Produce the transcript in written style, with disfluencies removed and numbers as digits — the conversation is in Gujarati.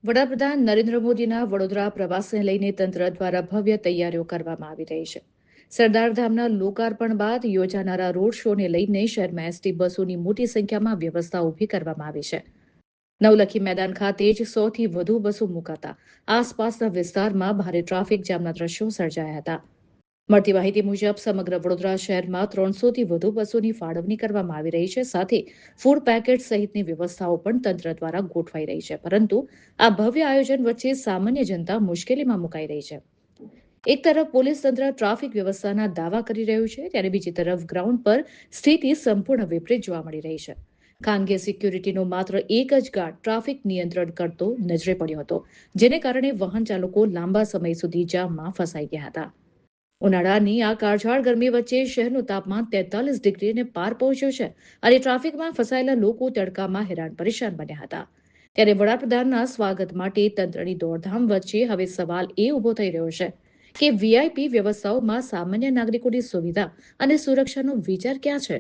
વડાપ્રધાન નરેન્દ્ર મોદીના વડોદરા પ્રવાસને લઈને તંત્ર દ્વારા ભવ્ય તૈયારીઓ કરવામાં આવી રહી છે. સરદારધામના લોકાર્પણ બાદ યોજાનારા રોડ શોને લઈને શહેરમાં એસટી બસોની મોટી સંખ્યામાં વ્યવસ્થા ઊભી કરવામાં આવી છે. નવલખી મેદાન ખાતે જ 100થી વધુ બસો મુકાતા આસપાસના વિસ્તારમાં ભારે ટ્રાફિક જામના દ્રશ્યો સર્જાયા હતા. મળતી માહિતી મુજબ સમગ્ર વડોદરા શહેરમાં 300થી વધુ બસોની ફાળવણી કરવામાં આવી રહી છે. સાથે ફૂડ પેકેટ સહિતની વ્યવસ્થાઓ પણ તંત્ર દ્વારા ગોઠવાઈ રહી છે. પરંતુ આ ભવ્ય આયોજન વચ્ચે સામાન્ય જનતા મુશ્કેલીમાં મુકાઈ રહી છે. એક તરફ પોલીસ તંત્ર ટ્રાફિક વ્યવસ્થાના દાવા કરી રહ્યું છે, ત્યારે બીજી તરફ ગ્રાઉન્ડ પર સ્થિતિ સંપૂર્ણ વિપરીત જોવા મળી રહી છે. ખાનગી સિક્યુરિટીનો માત્ર એક જ ગાર્ડ ટ્રાફિક નિયંત્રણ કરતો નજરે પડ્યો હતો, જેને કારણે વાહન ચાલકો લાંબા સમય સુધી જામમાં ફસાઈ ગયા હતા. ઉનાળાની આ કાળઝાળ ગરમી વચ્ચે શહેરનું તાપમાન 43 ડિગ્રીને પાર પહોંચ્યું છે અને ટ્રાફિકમાં ફસાયેલા લોકો તડકામાં હેરાન પરેશાન બન્યા હતા. ત્યારે વડાપ્રધાનના સ્વાગત માટે તંત્રની દોડધામ વચ્ચે હવે સવાલ એ ઊભો થઈ રહ્યો છે કે વીઆઈપી વ્યવસ્થાઓમાં સામાન્ય નાગરિકોની સુવિધા અને સુરક્ષાનો વિચાર ક્યાં છે?